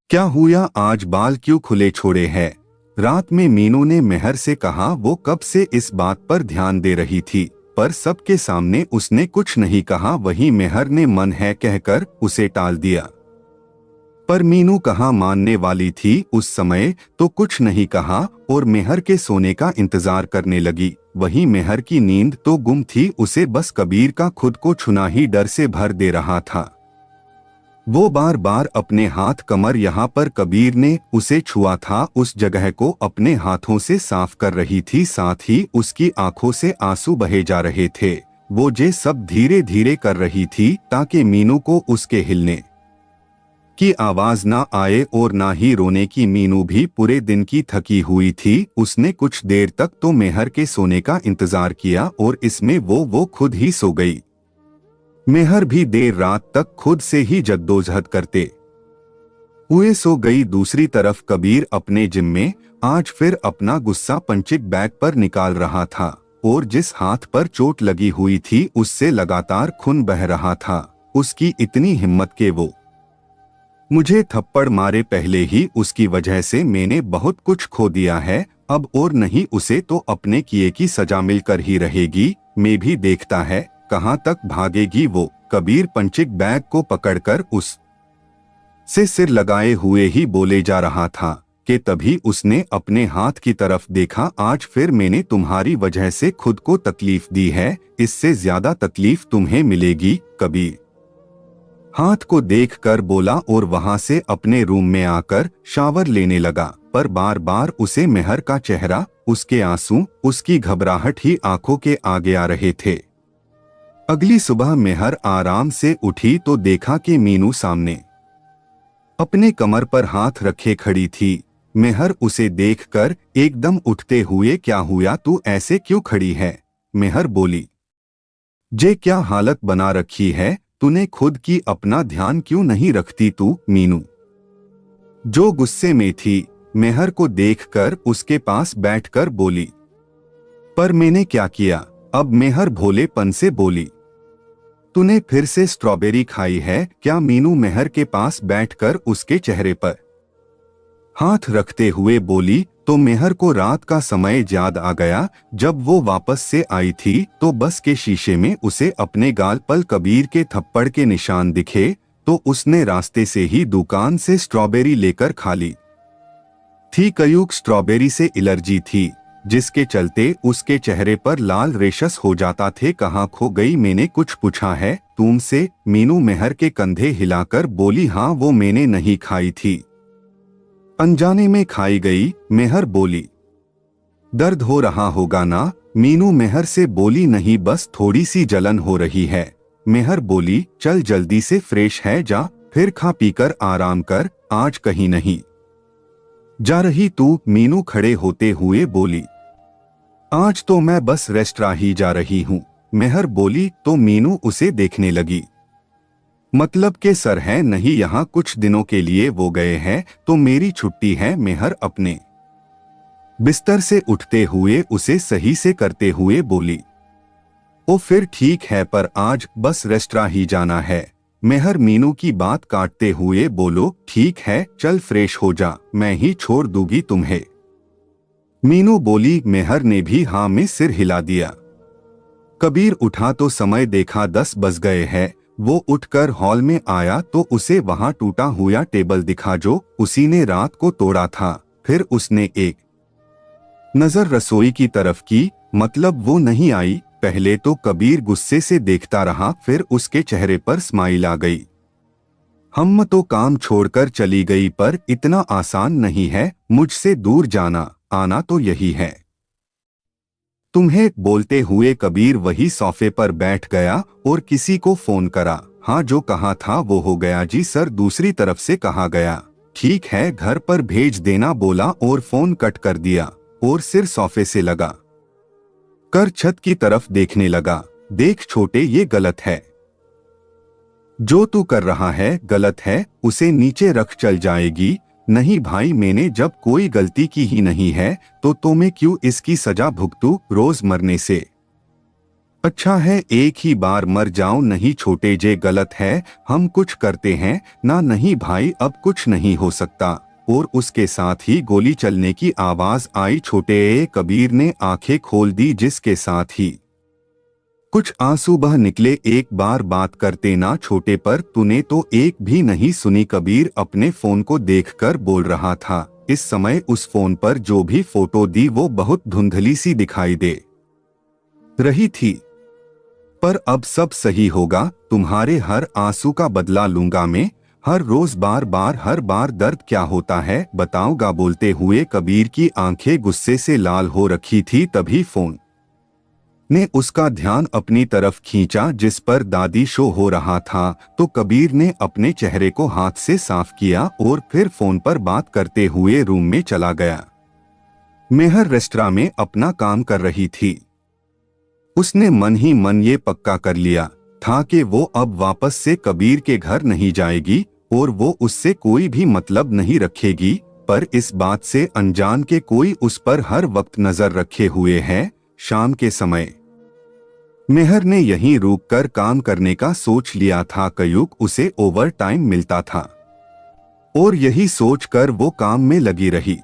क्या हुआ, आज बाल क्यों खुले छोड़े हैं? रात में मीनू ने मेहर से कहा। वो कब से इस बात पर ध्यान दे रही थी, पर सबके सामने उसने कुछ नहीं कहा। वहीं मेहर ने मन है कहकर उसे टाल दिया। पर मीनू कहाँ मानने वाली थी। उस समय तो कुछ नहीं कहा और मेहर के सोने का इंतजार करने लगी। वहीं मेहर की नींद तो गुम थी, उसे बस कबीर का खुद को छूना ही डर से भर दे रहा था। वो बार बार अपने हाथ, कमर, यहाँ पर कबीर ने उसे छुआ था, उस जगह को अपने हाथों से साफ कर रही थी। साथ ही उसकी आंखों से आंसू बहे जा रहे थे। वो ये सब धीरे धीरे कर रही थी ताकि मीनू को उसके हिलने की आवाज ना आए और ना ही रोने की। मीनू भी पूरे दिन की थकी हुई थी। उसने कुछ देर तक तो मेहर के सोने का इंतजार किया और इसमें वो खुद ही सो गई। मेहर भी देर रात तक खुद से ही जद्दोजहद करते हुए सो गई। दूसरी तरफ कबीर अपने जिम में आज फिर अपना गुस्सा पंचिंग बैग पर निकाल रहा था और जिस हाथ पर चोट लगी हुई थी उससे लगातार खून बह रहा था। उसकी इतनी हिम्मत के वो मुझे थप्पड़ मारे, पहले ही उसकी वजह से मैंने बहुत कुछ खो दिया है, अब और नहीं। उसे तो अपने किए की सजा मिलकर ही रहेगी। मैं भी देखता है कहां तक भागेगी वो। कबीर पंचिंग बैग को पकड़कर उस से सिर लगाए हुए ही बोले जा रहा था कि तभी उसने अपने हाथ की तरफ देखा। आज फिर मैंने तुम्हारी वजह से खुद को तकलीफ दी है, इससे ज्यादा तकलीफ तुम्हें मिलेगी। कबीर हाथ को देखकर बोला और वहां से अपने रूम में आकर शावर लेने लगा। पर बार बार उसे मेहर का चेहरा, उसके आंसू, उसकी घबराहट ही आंखों के आगे आ रहे थे। अगली सुबह मेहर आराम से उठी तो देखा कि मीनू सामने अपने कमर पर हाथ रखे खड़ी थी। मेहर उसे देखकर एकदम उठते हुए, क्या हुआ, तू ऐसे क्यों खड़ी है? मेहर बोली, जे क्या हालत बना रखी है, तूने खुद की अपना ध्यान क्यों नहीं रखती तू? मीनू जो गुस्से में थी, मेहर को देखकर उसके पास बैठकर बोली, पर मैंने क्या किया? अब मेहर भोलेपन से बोली, तूने फिर से स्ट्रॉबेरी खाई है क्या? मीनू मेहर के पास बैठकर उसके चेहरे पर हाथ रखते हुए बोली। तो मेहर को रात का समय याद आ गया। जब वो वापस से आई थी तो बस के शीशे में उसे अपने गाल पर कबीर के थप्पड़ के निशान दिखे तो उसने रास्ते से ही दुकान से स्ट्रॉबेरी लेकर खा ली थी। कयूक स्ट्रॉबेरी से एलर्जी थी, जिसके चलते उसके चेहरे पर लाल रेशस हो जाता थे। कहाँ खो गई? मैंने कुछ पूछा है तुमसे? मीनू मेहर के कंधे हिलाकर बोली, हाँ वो मैंने नहीं खाई थी, अनजाने में खाई गई। मेहर बोली, दर्द हो रहा होगा ना? मीनू मेहर से बोली, नहीं बस थोड़ी सी जलन हो रही है। मेहर बोली, चल जल्दी से फ्रेश है जा, फिर खा पीकर आराम कर, आज कहीं नहीं जा रही तू? मीनू खड़े होते हुए बोली, आज तो मैं बस रेस्टोरेंट ही जा रही हूँ। मेहर बोली तो मीनू उसे देखने लगी। मतलब के सर है नहीं, यहाँ कुछ दिनों के लिए वो गए हैं तो मेरी छुट्टी है। मेहर अपने बिस्तर से उठते हुए उसे सही से करते हुए बोली, ओ फिर ठीक है, पर आज बस रेस्टोरेंट ही जाना है। मेहर मीनू की बात काटते हुए बोलो, ठीक है चल फ्रेश हो जा, मैं ही छोड़ दूंगी तुम्हें। मीनू बोली। मेहर ने भी हाँ में सिर हिला दिया। कबीर उठा तो समय देखा 10 बज गए हैं। वो उठकर हॉल में आया तो उसे वहां टूटा हुआ टेबल दिखा जो उसी ने रात को तोड़ा था। फिर उसने एक नजर रसोई की तरफ की, मतलब वो नहीं आई। पहले तो कबीर गुस्से से देखता रहा, फिर उसके चेहरे पर स्माइल आ गई। हम तो काम छोड़कर चली गई, पर इतना आसान नहीं है मुझसे दूर जाना, आना तो यही है तुम्हें। बोलते हुए कबीर वही सोफे पर बैठ गया और किसी को फोन करा। हाँ जो कहा था वो हो गया जी सर, दूसरी तरफ से कहा गया। ठीक है घर पर भेज देना बोला और फोन कट कर दिया और सिर सोफे से लगा कर छत की तरफ देखने लगा। देख छोटे, ये गलत है, जो तू कर रहा है गलत है, उसे नीचे रख चल जाएगी। नहीं भाई, मैंने जब कोई गलती की ही नहीं है तो मैं क्यों इसकी सजा भुगतूं? रोज मरने से अच्छा है एक ही बार मर जाऊं, नहीं छोटे जे गलत है, हम कुछ करते हैं ना, नहीं भाई अब कुछ नहीं हो सकता। और उसके साथ ही गोली चलने की आवाज आई। छोटे कबीर ने आंखें खोल दी, जिसके साथ ही कुछ आंसू बह निकले। एक बार बात करते ना छोटे, पर तूने तो एक भी नहीं सुनी। कबीर अपने फोन को देखकर बोल रहा था। इस समय उस फोन पर जो भी फोटो दी वो बहुत धुंधली सी दिखाई दे रही थी। पर अब सब सही होगा, तुम्हारे हर आंसू का बदला लूंगा मैं, हर रोज बार बार हर बार दर्द क्या होता है बताऊंगा। बोलते हुए कबीर की आंखें गुस्से से लाल हो रखी थी। तभी फोन ने उसका ध्यान अपनी तरफ खींचा, जिस पर दादी शो हो रहा था। तो कबीर ने अपने चेहरे को हाथ से साफ किया और फिर फोन पर बात करते हुए रूम में चला गया। मेहर रेस्टोरेंट में अपना काम कर रही थी। उसने मन ही मन ये पक्का कर लिया था कि वो अब वापस से कबीर के घर नहीं जाएगी और वो उससे कोई भी मतलब नहीं रखेगी। पर इस बात से अनजान के कोई उस पर हर वक्त नजर रखे हुए है। शाम के समय मेहर ने यहीं रुककर काम करने का सोच लिया था। कयुक उसे ओवर टाइम मिलता था और यही सोचकर वो काम में लगी रही।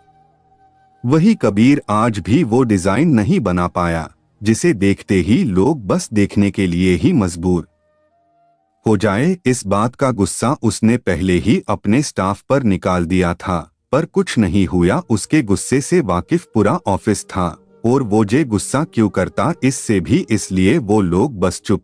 वही कबीर आज भी वो डिजाइन नहीं बना पाया जिसे देखते ही लोग बस देखने के लिए ही मजबूर हो जाए। इस बात का गुस्सा उसने पहले ही अपने स्टाफ पर निकाल दिया था, पर कुछ नहीं हुआ। उसके गुस्से से वाकिफ पूरा ऑफिस था और वो जे गुस्सा क्यों करता, इससे भी इसलिए वो लोग बस चुप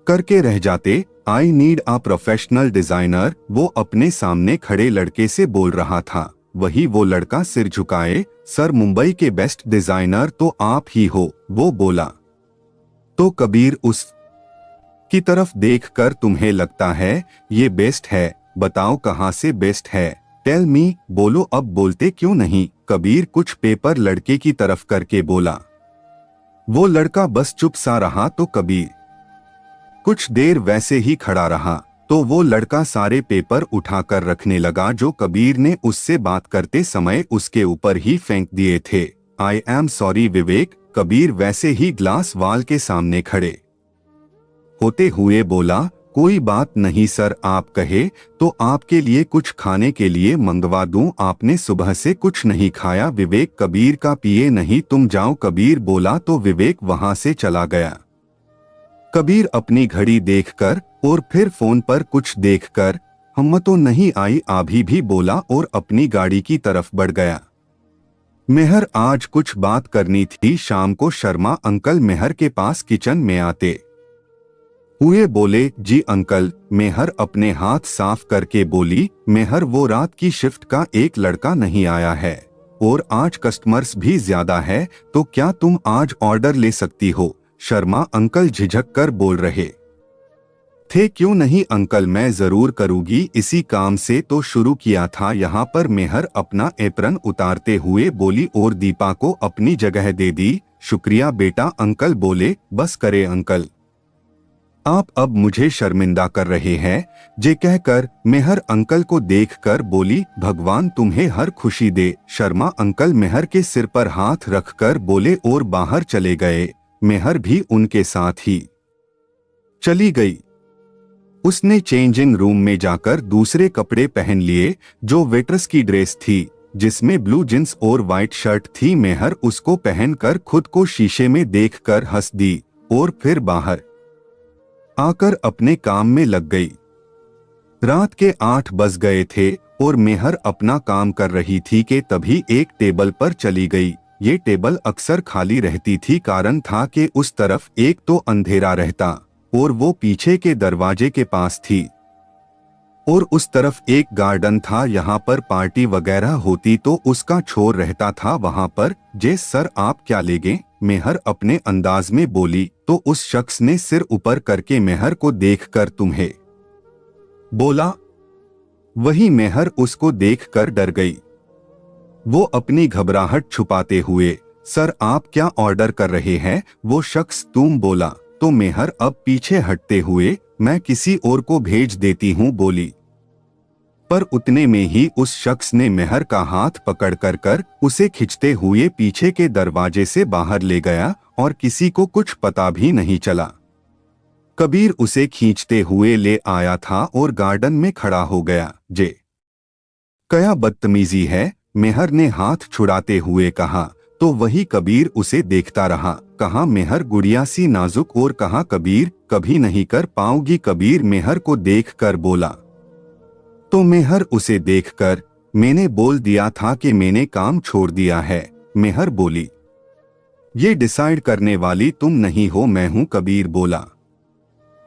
करके रह जाते। I need a professional designer, वो अपने सामने खड़े लड़के से बोल रहा था। वही वो लड़का सिर झुकाए, सर मुंबई के बेस्ट डिजाइनर तो आप ही हो, वो बोला। तो कबीर उस की तरफ देखकर, तुम्हें लगता है ये बेस्ट है, बताओ कहाँ से बेस्ट है, टेल मी, बोलो अब बोलते क्यों नहीं। कबीर कुछ पेपर लड़के की तरफ करके बोला। वो लड़का बस चुप सा रहा। तो कबीर कुछ देर वैसे ही खड़ा रहा। तो वो लड़का सारे पेपर उठाकर रखने लगा जो कबीर ने उससे बात करते समय उसके ऊपर ही फेंक दिए थे। आई एम सॉरी विवेक, कबीर वैसे ही ग्लास वाल के सामने खड़े होते हुए बोला। कोई बात नहीं सर, आप कहे तो आपके लिए कुछ खाने के लिए मंगवा दूं, आपने सुबह से कुछ नहीं खाया। विवेक कबीर का पिए नहीं, तुम जाओ, कबीर बोला। तो विवेक वहां से चला गया। कबीर अपनी घड़ी देखकर और फिर फोन पर कुछ देखकर हिम्मत तो नहीं आई, अभी भी बोला और अपनी गाड़ी की तरफ बढ़ गया। मेहर आज कुछ बात करनी थी। शाम को शर्मा अंकल मेहर के पास किचन में आते हुए बोले, जी अंकल। मेहर अपने हाथ साफ करके बोली, मेहर वो रात की शिफ्ट का एक लड़का नहीं आया है और आज कस्टमर्स भी ज्यादा है, तो क्या तुम आज ऑर्डर ले सकती हो। शर्मा अंकल झिझक कर बोल रहे थे, क्यों नहीं अंकल, मैं जरूर करूंगी, इसी काम से तो शुरू किया था। यहाँ पर मेहर अपना एप्रन उतारते हुए बोली और दीपा को अपनी जगह दे दी। शुक्रिया बेटा, अंकल बोले। बस करे अंकल, आप अब मुझे शर्मिंदा कर रहे हैं, जे कहकर मेहर अंकल को देखकर बोली, भगवान तुम्हें हर खुशी दे। शर्मा अंकल मेहर के सिर पर हाथ रखकर बोले और बाहर चले गए। मेहर भी उनके साथ ही चली गई। उसने चेंजिंग रूम में जाकर दूसरे कपड़े पहन लिए, जो वेट्रेस की ड्रेस थी जिसमें ब्लू जींस और व्हाइट शर्ट थी। मेहर उसको पहनकर खुद को शीशे में देखकर हंस दी और फिर बाहर आकर अपने काम में लग गई। रात के 8 बज गए थे और मेहर अपना काम कर रही थी कि तभी एक टेबल पर चली गई। ये टेबल अक्सर खाली रहती थी, कारण था कि उस तरफ एक तो अंधेरा रहता और वो पीछे के दरवाजे के पास थी और उस तरफ एक गार्डन था। यहाँ पर पार्टी वगैरह होती तो उसका छोर रहता था वहाँ पर। जे सर आप क्या लेंगे, मेहर अपने अंदाज में बोली। तो उस शख्स ने सिर ऊपर करके मेहर को देखकर तुम्हें बोला। वही मेहर उसको देखकर डर गई। वो अपनी घबराहट छुपाते हुए, सर आप क्या ऑर्डर कर रहे हैं, वो शख्स तुम बोला। तो मेहर अब पीछे हटते हुए, मैं किसी और को भेज देती हूँ बोली। पर उतने में ही उस शख्स ने मेहर का हाथ पकड़ कर उसे खिंचते हुए पीछे के दरवाजे से बाहर ले गया और किसी को कुछ पता भी नहीं चला। कबीर उसे खींचते हुए ले आया था और गार्डन में खड़ा हो गया। जे क्या बदतमीजी है, मेहर ने हाथ छुड़ाते हुए कहा। तो वही कबीर उसे देखता रहा। कहा मेहर गुड़िया सी नाजुक और कहा कबीर कभी नहीं कर पाऊंगी। कबीर मेहर को देखकर बोला। तो मेहर उसे देखकर मैंने बोल दिया था कि मैंने काम छोड़ दिया है। मेहर बोली ये डिसाइड करने वाली तुम नहीं हो, मैं हूं। कबीर बोला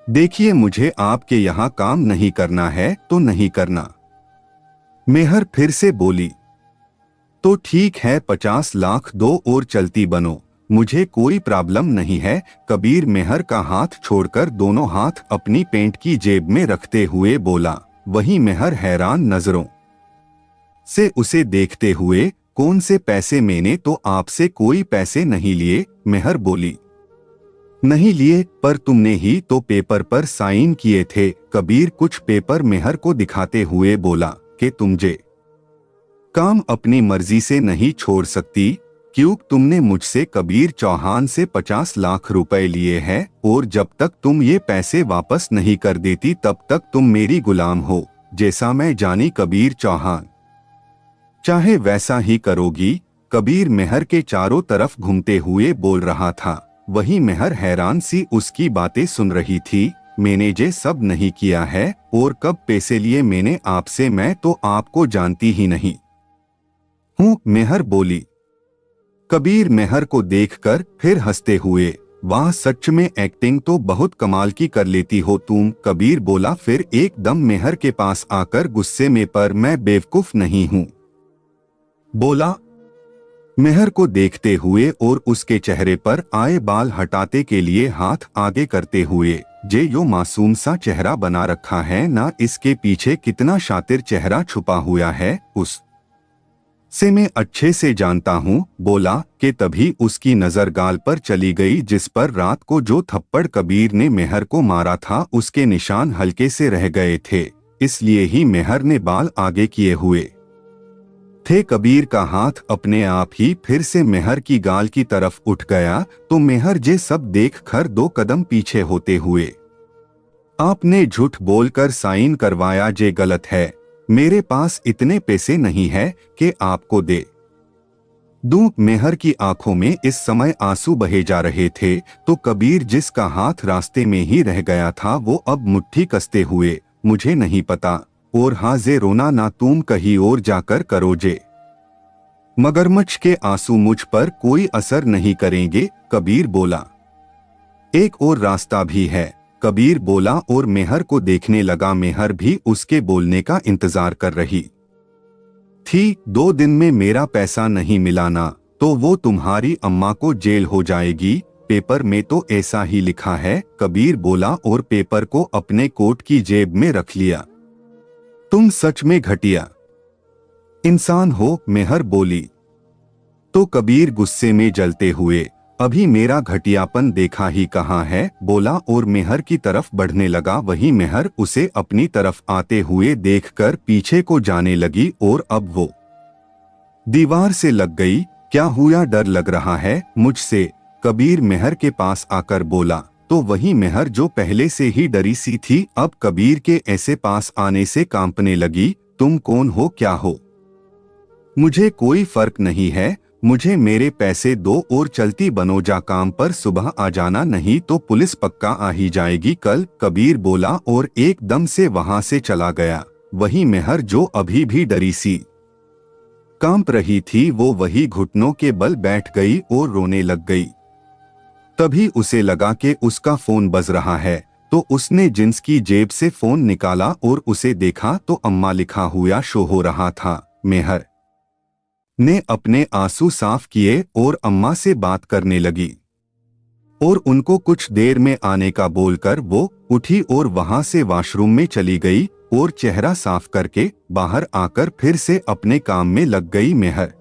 देखिए मुझे आपके यहाँ काम नहीं करना है तो नहीं करना। मेहर फिर से बोली तो ठीक है 50 लाख दो और चलती बनो, मुझे कोई प्रॉब्लम नहीं है। कबीर मेहर का हाथ छोड़कर दोनों हाथ अपनी पेंट की जेब में रखते हुए बोला। वही मेहर हैरान नजरों से उसे देखते हुए कौन से पैसे, मैंने तो आपसे कोई पैसे नहीं लिए। मेहर बोली नहीं लिए, पर तुमने ही तो पेपर पर साइन किए थे। कबीर कुछ पेपर मेहर को दिखाते हुए बोला कि तुम जे काम अपनी मर्जी से नहीं छोड़ सकती, क्यों तुमने मुझसे कबीर चौहान से 50 लाख रुपए लिए हैं और जब तक तुम ये पैसे वापस नहीं कर देती तब तक तुम मेरी गुलाम हो, जैसा मैं जानी कबीर चौहान चाहे वैसा ही करोगी। कबीर मेहर के चारों तरफ घूमते हुए बोल रहा था। वही मेहर हैरान सी उसकी बातें सुन रही थी। मैंने जे सब नहीं किया है और कब पैसे लिए मैंने आपसे, मैं तो आपको जानती ही नहीं हूँ। मेहर बोली। कबीर मेहर को देखकर फिर हंसते हुए वाह सच में एक्टिंग तो बहुत कमाल की कर लेती हो तुम। कबीर बोला फिर एकदम मेहर के पास आकर गुस्से में, पर मैं बेवकूफ नहीं हूँ बोला। मेहर को देखते हुए और उसके चेहरे पर आए बाल हटाते के लिए हाथ आगे करते हुए, जे यो मासूम सा चेहरा बना रखा है ना, इसके पीछे कितना शातिर चेहरा छुपा हुआ है उस से मैं अच्छे से जानता हूँ बोला। कि तभी उसकी नजर गाल पर चली गई जिस पर रात को जो थप्पड़ कबीर ने मेहर को मारा था उसके निशान हल्के से रह गए थे, इसलिए ही मेहर ने बाल आगे किए हुए थे। कबीर का हाथ अपने आप ही फिर से मेहर की गाल की तरफ उठ गया तो मेहर जे सब देख कर 2 कदम पीछे होते हुए, आपने झूठ बोलकर साइन करवाया, जे गलत है। मेरे पास इतने पैसे नहीं है कि आपको दे दूं। मेहर की आंखों में इस समय आंसू बहे जा रहे थे तो कबीर जिसका हाथ रास्ते में ही रह गया था वो अब मुट्ठी कसते हुए, मुझे नहीं पता और हाँ जे रोना ना तुम कहीं और जाकर करो, जे मगरमच्छ के आंसू मुझ पर कोई असर नहीं करेंगे। कबीर बोला। एक और रास्ता भी है, कबीर बोला और मेहर को देखने लगा। मेहर भी उसके बोलने का इंतजार कर रही थी। 2 दिन में मेरा पैसा नहीं मिला ना तो वो तुम्हारी अम्मा को जेल हो जाएगी, पेपर में तो ऐसा ही लिखा है। कबीर बोला और पेपर को अपने कोट की जेब में रख लिया। तुम सच में घटिया इंसान हो, मेहर बोली। तो कबीर गुस्से में जलते हुए, अभी मेरा घटियापन देखा ही कहाँ है बोला और मेहर की तरफ बढ़ने लगा। वही मेहर उसे अपनी तरफ आते हुए देखकर पीछे को जाने लगी और अब वो दीवार से लग गई। क्या हुआ, डर लग रहा है मुझसे? कबीर मेहर के पास आकर बोला। तो वही मेहर जो पहले से ही डरी सी थी अब कबीर के ऐसे पास आने से कांपने लगी। तुम कौन हो, क्या हो? मुझे कोई फर्क नहीं है, मुझे मेरे पैसे दो और चलती बनो, जा काम पर सुबह आ जाना, नहीं तो पुलिस पक्का आ ही जाएगी कल। कबीर बोला और एकदम से वहां से चला गया। वही मेहर जो अभी भी डरी सी कांप रही थी वो वही घुटनों के बल बैठ गई और रोने लग गई। तभी उसे लगा कि उसका फोन बज रहा है तो उसने जींस की जेब से फोन निकाला और उसे देखा तो अम्मा लिखा हुआ शो हो रहा था। मेहर ने अपने आंसू साफ किए और अम्मा से बात करने लगी और उनको कुछ देर में आने का बोलकर वो उठी और वहां से वॉशरूम में चली गई और चेहरा साफ करके बाहर आकर फिर से अपने काम में लग गई। मेहर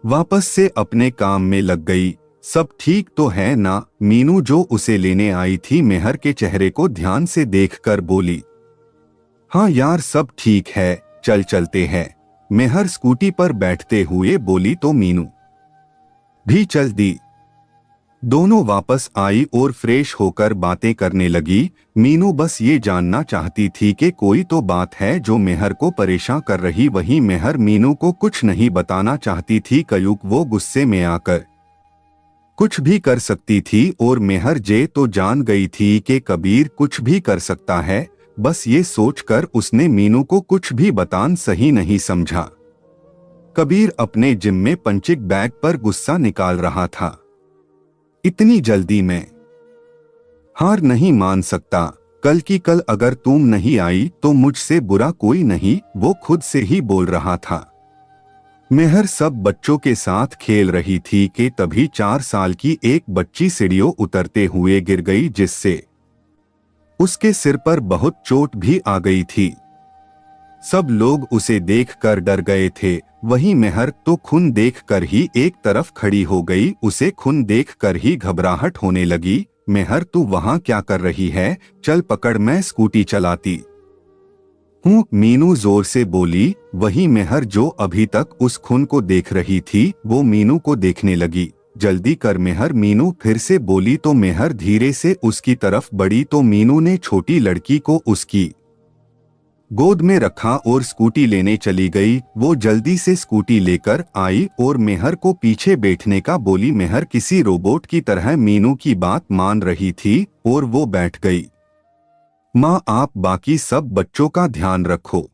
वापस से अपने काम में लग गई। सब ठीक तो है ना? मीनू जो उसे लेने आई थी मेहर के चेहरे को ध्यान से देखकर बोली। हाँ यार सब ठीक है, चल चलते हैं। मेहर स्कूटी पर बैठते हुए बोली तो मीनू भी चल दी। दोनों वापस आई और फ्रेश होकर बातें करने लगी। मीनू बस ये जानना चाहती थी कि कोई तो बात है जो मेहर को परेशान कर रही। वहीं मेहर मीनू को कुछ नहीं बताना चाहती थी क्योंकि वो गुस्से में आकर कुछ भी कर सकती थी और मेहर जे तो जान गई थी कि कबीर कुछ भी कर सकता है। बस ये सोचकर उसने मीनू को कुछ भी बताना सही नहीं समझा। कबीर अपने जिम में पंचिंग बैग पर गुस्सा निकाल रहा था। इतनी जल्दी में हार नहीं मान सकता। कल की कल अगर तुम नहीं आई तो मुझसे बुरा कोई नहीं, वो खुद से ही बोल रहा था। मेहर सब बच्चों के साथ खेल रही थी कि तभी 4 साल की एक बच्ची सीढ़ियों उतरते हुए गिर गई, जिससे उसके सिर पर बहुत चोट भी आ गई थी। सब लोग उसे देखकर डर गए थे। वहीं मेहर तो खून देखकर ही एक तरफ खड़ी हो गई। उसे खून देखकर ही घबराहट होने लगी। मेहर तू वहां क्या कर रही है? चल पकड़, मैं स्कूटी चलाती हूँ, मीनू जोर से बोली। वही मेहर जो अभी तक उस खून को देख रही थी वो मीनू को देखने लगी। जल्दी कर मेहर, मीनू फिर से बोली तो मेहर धीरे से उसकी तरफ बढ़ी तो मीनू ने छोटी लड़की को उसकी गोद में रखा और स्कूटी लेने चली गई। वो जल्दी से स्कूटी लेकर आई और मेहर को पीछे बैठने का बोली। मेहर किसी रोबोट की तरह मीनू की बात मान रही थी और वो बैठ गई। माँ आप बाकी सब बच्चों का ध्यान रखो,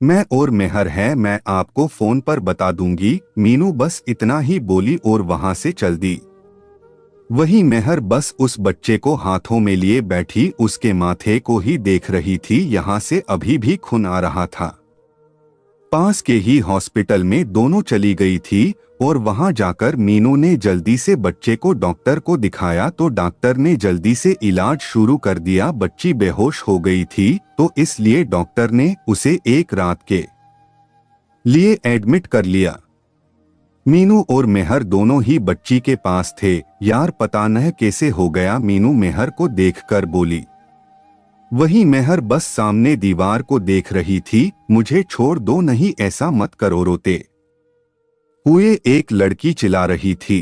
मैं और मेहर है, मैं आपको फोन पर बता दूंगी। मीनू बस इतना ही बोली और वहां से चल दी। वही मेहर बस उस बच्चे को हाथों में लिए बैठी उसके माथे को ही देख रही थी। यहाँ से अभी भी खून आ रहा था। पास के ही हॉस्पिटल में दोनों चली गई थी और वहां जाकर मीनू ने जल्दी से बच्चे को डॉक्टर को दिखाया तो डॉक्टर ने जल्दी से इलाज शुरू कर दिया। बच्ची बेहोश हो गई थी तो इसलिए डॉक्टर ने उसे एक रात के लिए एडमिट कर लिया। मीनू और मेहर दोनों ही बच्ची के पास थे। यार पता नहीं कैसे हो गया, मीनू मेहर को देखकर बोली। वही मेहर बस सामने दीवार को देख रही थी। मुझे छोड़ दो, नहीं ऐसा मत करो, रोते हुए एक लड़की चिल्ला रही थी।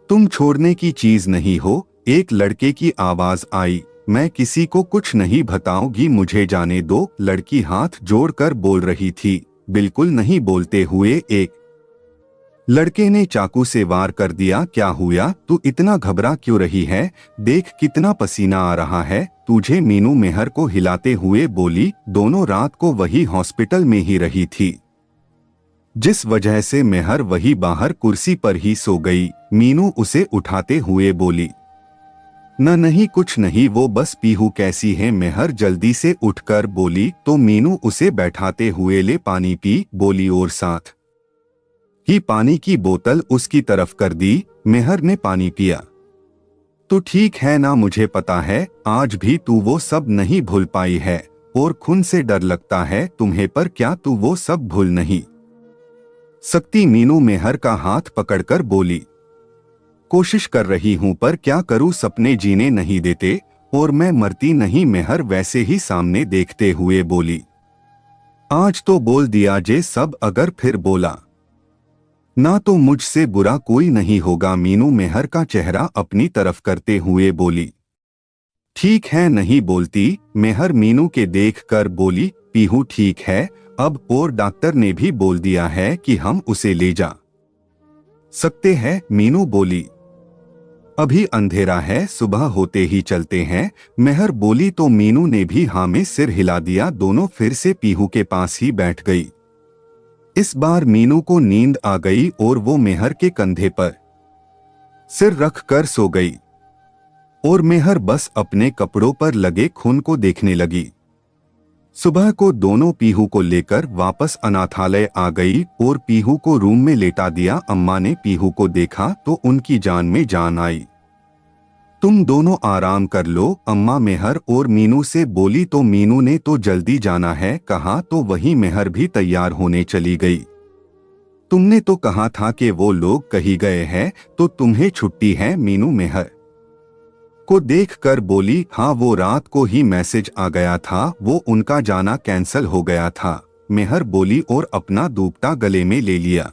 तुम छोड़ने की चीज नहीं हो, एक लड़के की आवाज आई। मैं किसी को कुछ नहीं बताऊंगी, मुझे जाने दो, लड़की हाथ जोड़कर बोल रही थी। बिल्कुल नहीं, बोलते हुए एक लड़के ने चाकू से वार कर दिया। क्या हुआ? तू इतना घबरा क्यों रही है? देख कितना पसीना आ रहा है तुझे, मीनू मेहर को हिलाते हुए बोली। दोनों रात को वही हॉस्पिटल में ही रही थी, जिस वजह से मेहर वही बाहर कुर्सी पर ही सो गई। मीनू उसे उठाते हुए बोली, न नहीं कुछ नहीं, वो बस पीहू कैसी है? मेहर जल्दी से उठकर बोली तो मीनू उसे बैठाते हुए ले पानी पी बोली और साथ ही पानी की बोतल उसकी तरफ कर दी। मेहर ने पानी पिया। तो ठीक है ना, मुझे पता है आज भी तू वो सब नहीं भूल पाई है और खून से डर लगता है तुम्हें, पर क्या तू वो सब भूल नहीं सकती? मीनू मेहर का हाथ पकड़कर बोली। कोशिश कर रही हूं पर क्या करूं, सपने जीने नहीं देते और मैं मरती नहीं। मेहर वैसे ही सामने देखते हुए बोली। आज तो बोल दिया जे सब, अगर फिर बोला ना तो मुझसे बुरा कोई नहीं होगा। मीनू मेहर का चेहरा अपनी तरफ करते हुए बोली। ठीक है, नहीं बोलती। मेहर मीनू के देखकर बोली। पीहू ठीक है अब, और डॉक्टर ने भी बोल दिया है कि हम उसे ले जा सकते हैं। मीनू बोली। अभी अंधेरा है, सुबह होते ही चलते हैं, मेहर बोली तो मीनू ने भी हाँ में सिर हिला दिया। दोनों फिर से पीहू के पास ही बैठ गई। इस बार मीनू को नींद आ गई और वो मेहर के कंधे पर सिर रख कर सो गई और मेहर बस अपने कपड़ों पर लगे खून को देखने लगी। सुबह को दोनों पीहू को लेकर वापस अनाथालय आ गई और पीहू को रूम में लेटा दिया। अम्मा ने पीहू को देखा तो उनकी जान में जान आई। तुम दोनों आराम कर लो, अम्मा मेहर और मीनू से बोली तो मीनू ने तो जल्दी जाना है कहा तो वही मेहर भी तैयार होने चली गई। तुमने तो कहा था कि वो लोग कहीं गए हैं तो तुम्हें छुट्टी है। मीनू मेहर को देखकर बोली, हाँ वो रात को ही मैसेज आ गया था, वो उनका जाना कैंसल हो गया था। मेहर बोली और अपना दूपटा गले में ले लिया।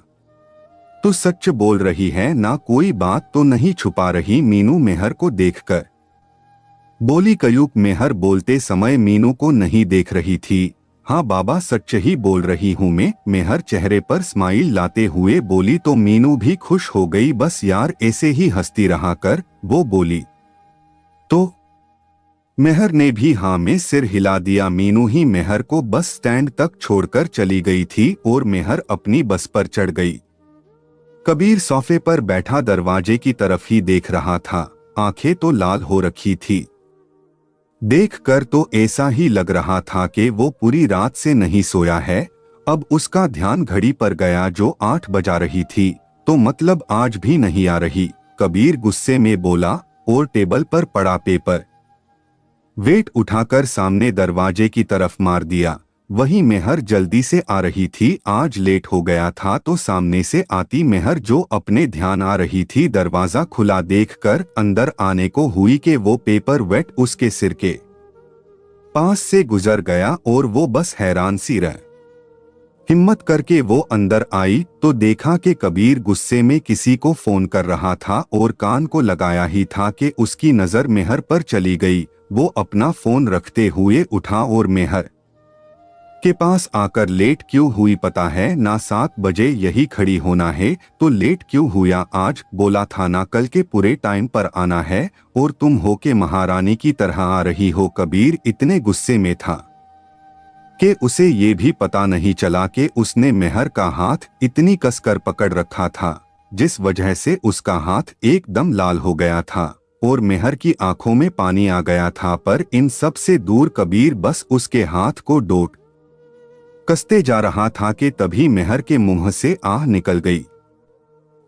तो सच बोल रही है ना, कोई बात तो नहीं छुपा रही? मीनू मेहर को देखकर बोली। कयूक मेहर बोलते समय मीनू को नहीं देख रही थी। हाँ बाबा सच ही बोल रही हूँ मैं, मेहर चेहरे पर स्माइल लाते हुए बोली। तो मीनू भी खुश हो गई। बस यार ऐसे ही हंसती रहा कर, वो बोली। तो मेहर ने भी हाँ में सिर हिला दिया। मीनू ही मेहर को बस स्टैंड तक छोड़कर चली गई थी और मेहर अपनी बस पर चढ़ गई। कबीर सोफे पर बैठा दरवाजे की तरफ ही देख रहा था। आंखें तो लाल हो रखी थी। देखकर तो ऐसा ही लग रहा था कि वो पूरी रात से नहीं सोया है। अब उसका ध्यान घड़ी पर गया जो 8 बजा रही थी। तो मतलब आज भी नहीं आ रही। कबीर गुस्से में बोला और टेबल पर पड़ा पेपर वेट उठाकर सामने दरवाजे की तरफ मार दिया। वही मेहर जल्दी से आ रही थी। आज लेट हो गया था तो सामने से आती मेहर जो अपने ध्यान आ रही थी, दरवाजा खुला देखकर अंदर आने को हुई कि वो पेपर वेट उसके सिर के पास से गुजर गया और वो बस हैरान सी रह। हिम्मत करके वो अंदर आई तो देखा कि कबीर गुस्से में किसी को फोन कर रहा था और कान को लगाया ही था कि उसकी नजर मेहर पर चली गई। वो अपना फोन रखते हुए उठा और मेहर के पास आकर, लेट क्यों हुई पता है ना, 7 बजे यही खड़ी होना है, तो लेट क्यों हुआ आज? बोला था ना कल के पूरे टाइम पर आना है, और तुम हो के महारानी की तरह आ रही हो। कबीर इतने गुस्से में था कि उसे ये भी पता नहीं चला कि उसने मेहर का हाथ इतनी कसकर पकड़ रखा था, जिस वजह से उसका हाथ एकदम लाल हो गया था और मेहर की आंखों में पानी आ गया था। पर इन सब से दूर कबीर बस उसके हाथ को डोट कसते जा रहा था कि तभी मेहर के मुंह से आह निकल गई।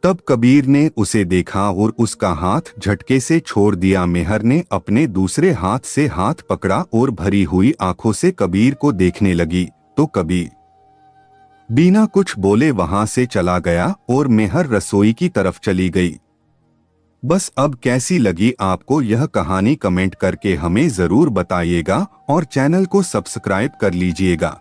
तब कबीर ने उसे देखा और उसका हाथ झटके से छोड़ दिया। मेहर ने अपने दूसरे हाथ से हाथ पकड़ा और भरी हुई आंखों से कबीर को देखने लगी। तो कबीर बिना कुछ बोले वहां से चला गया और मेहर रसोई की तरफ चली गई। बस अब कैसी लगी आपको यह कहानी कमेंट करके हमें जरूर बताइएगा और चैनल को सब्सक्राइब कर लीजिएगा।